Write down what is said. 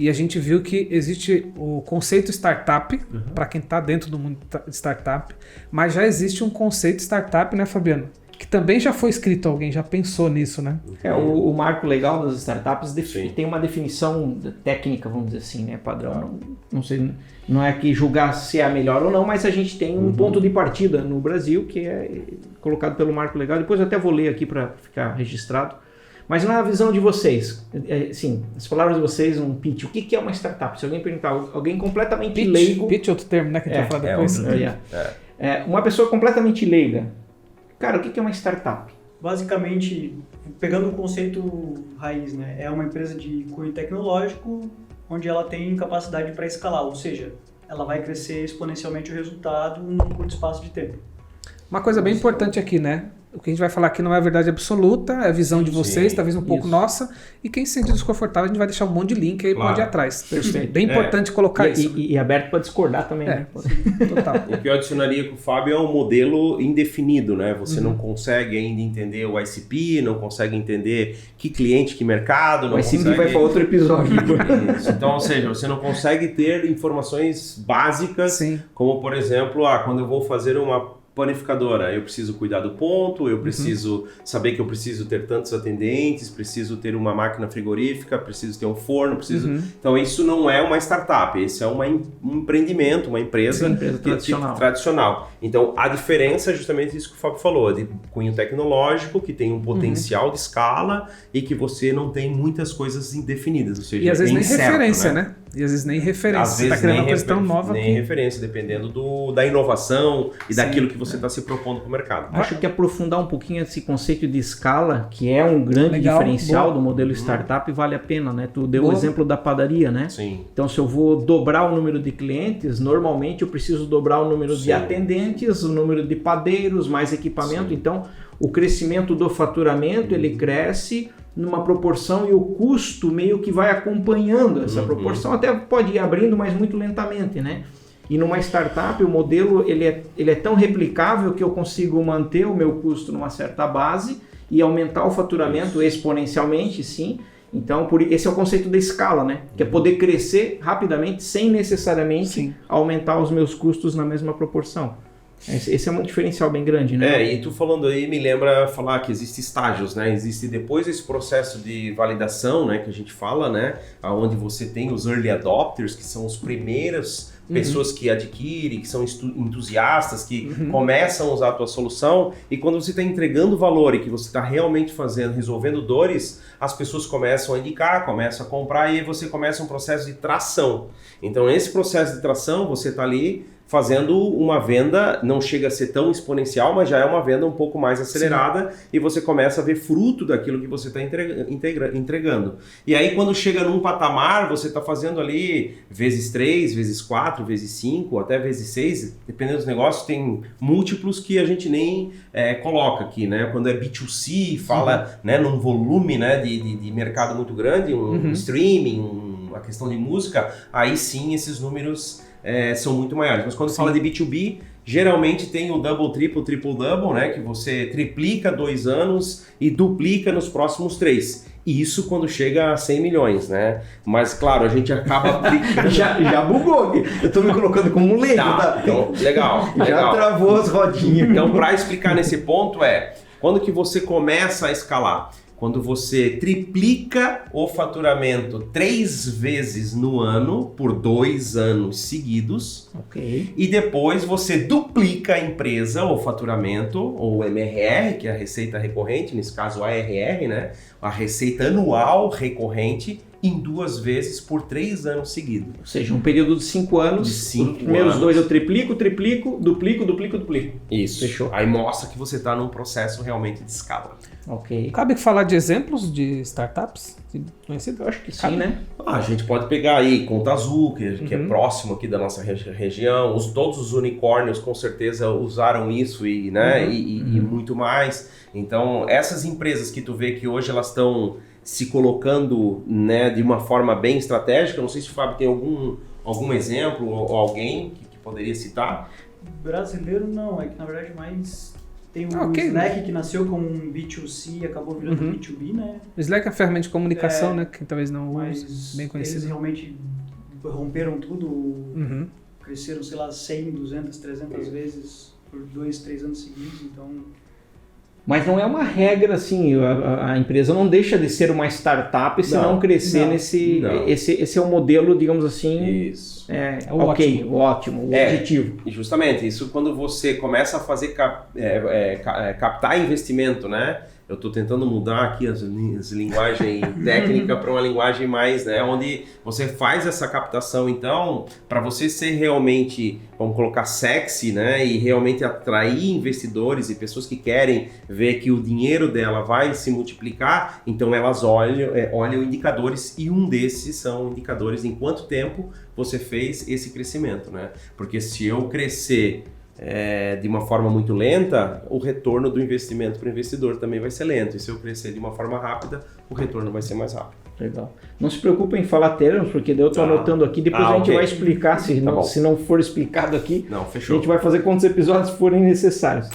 e a gente viu que existe o conceito startup, para quem está dentro do mundo de startup, mas já existe um conceito startup, né, Fabiano? Que também já foi escrito, alguém já pensou nisso, né? O marco legal das startups tem uma definição técnica, vamos dizer assim, né, padrão. Não sei, não é que julgar se é a melhor ou não, mas a gente tem um ponto de partida no Brasil que é colocado pelo marco legal. Depois eu até vou ler aqui para ficar registrado. Mas na visão de vocês, sim, as palavras de vocês, um pitch, o que é uma startup? Se alguém perguntar, alguém completamente leigo... Pitch é outro termo, né, que a gente vai falar depois. Uma pessoa completamente leiga, cara, o que é uma startup? Basicamente, pegando o conceito raiz, né, é uma empresa de cunho tecnológico onde ela tem capacidade para escalar, ou seja, ela vai crescer exponencialmente o resultado num curto espaço de tempo. Uma coisa bem importante aqui, né? O que a gente vai falar aqui não é a verdade absoluta, é a visão de vocês, talvez um pouco nossa, e quem se sentir desconfortável, a gente vai deixar um monte de link aí, pode ir atrás. Perfeito. Bem importante colocar isso. E aberto para discordar também, né? Total. O que eu adicionaria com o Fábio é um modelo indefinido, né? Você não consegue ainda entender o ICP, não consegue entender que cliente, que mercado, não o ICP consegue... vai para outro episódio. Isso. Então, ou seja, você não consegue ter informações básicas, como por exemplo, quando eu vou fazer uma panificadora, eu preciso cuidar do ponto, eu preciso saber que eu preciso ter tantos atendentes, preciso ter uma máquina frigorífica, preciso ter um forno, preciso... Então isso não é uma startup, esse é um empreendimento, uma empresa, tradicional. Então a diferença é justamente isso que o Fábio falou, de cunho tecnológico, que tem um potencial de escala e que você não tem muitas coisas indefinidas, ou seja, e às vezes nem incerto, referência, né? E às vezes nem referência. Às vezes você tá criando uma coisa tão nova nem referência, dependendo da inovação e daquilo que você está se propondo para o mercado. Acho que aprofundar um pouquinho esse conceito de escala, que é um grande diferencial do modelo startup, vale a pena, né? Tu deu o exemplo da padaria, né? Sim. Então, se eu vou dobrar o número de clientes, normalmente eu preciso dobrar o número de atendentes, o número de padeiros, mais equipamento. Então, o crescimento do faturamento, ele cresce numa proporção e o custo meio que vai acompanhando essa proporção, até pode ir abrindo, mas muito lentamente, né? E numa startup, o modelo ele é tão replicável que eu consigo manter o meu custo numa certa base e aumentar o faturamento exponencialmente, sim. Então, esse é o conceito da escala, né? Que é poder crescer rapidamente sem necessariamente aumentar os meus custos na mesma proporção. Esse é um diferencial bem grande, né? E tu falando aí me lembra falar que existe estágios, né? Existe depois esse processo de validação, né? Que a gente fala, né? Onde você tem os early adopters, que são os primeiros pessoas que adquirem, que são entusiastas, que começam a usar a tua solução, e quando você está entregando valor e que você está realmente resolvendo dores, as pessoas começam a indicar, começam a comprar, e aí você começa um processo de tração. Então, nesse processo de tração, você está ali fazendo uma venda, não chega a ser tão exponencial, mas já é uma venda um pouco mais acelerada, e você começa a ver fruto daquilo que você está entregando. E aí quando chega num patamar, você está fazendo ali vezes 3, vezes 4, vezes 5, até vezes 6, dependendo dos negócios, tem múltiplos que a gente nem coloca aqui, né? Quando é B2C, fala né, num volume né, de mercado muito grande, um streaming, uma questão de música, aí sim esses números são muito maiores. Mas quando fala de B2B, geralmente tem o double, triple double, né? Que você triplica 2 anos e duplica nos próximos 3. Isso quando chega a 100 milhões, né? Mas claro, a gente acaba aplicando... já bugou aqui. Eu tô me colocando como um leigo. Tá? Então, legal. Já travou as rodinhas. Então, para explicar nesse ponto quando que você começa a escalar? Quando você triplica o faturamento 3 vezes no ano, por 2 anos seguidos, e depois você duplica a empresa, o faturamento, ou MRR, que é a receita recorrente, nesse caso a ARR, né? A receita anual recorrente, em 2 vezes por 3 anos seguidos. Ou seja, um período de 5 anos, os primeiros 2 eu triplico, duplico. Isso. Fechou. Aí mostra que você está num processo realmente de escala. Ok. Cabe falar de exemplos de startups conhecidas? Eu acho que sim, né? A gente pode pegar aí Conta Azul, que é próximo aqui da nossa região. Todos os unicórnios com certeza usaram isso e muito mais. Então, essas empresas que tu vê que hoje elas estão se colocando né, de uma forma bem estratégica, não sei se o Fábio tem algum exemplo ou alguém que poderia citar. Brasileiro não, é que na verdade mais Tem o Slack, que nasceu como um B2C e acabou virando B2B, né? O Slack é uma ferramenta de comunicação, né? Que talvez não use, bem conhecido. Eles realmente romperam tudo, cresceram, sei lá, 100, 200, 300 vezes por 2, 3 anos seguidos, então... Mas não é uma regra assim, a empresa não deixa de ser uma startup se não crescer nesse... Não. Esse é o modelo, digamos assim... Isso. Ótimo, o objetivo. E justamente, isso quando você começa a fazer captar investimento, né? Eu estou tentando mudar aqui as linguagens técnicas para uma linguagem mais, né, onde você faz essa captação. Então, para você ser realmente, vamos colocar, sexy, né, e realmente atrair investidores e pessoas que querem ver que o dinheiro dela vai se multiplicar, então elas olham indicadores, e um desses são indicadores em quanto tempo você fez esse crescimento, né? Porque se eu crescer de uma forma muito lenta, o retorno do investimento para o investidor também vai ser lento. E se eu crescer de uma forma rápida, o retorno vai ser mais rápido. Legal. Não se preocupem em falar termos, porque daí eu estou anotando aqui, depois a gente vai explicar, se não for explicado aqui, Não, fechou. A gente vai fazer quantos episódios forem necessários.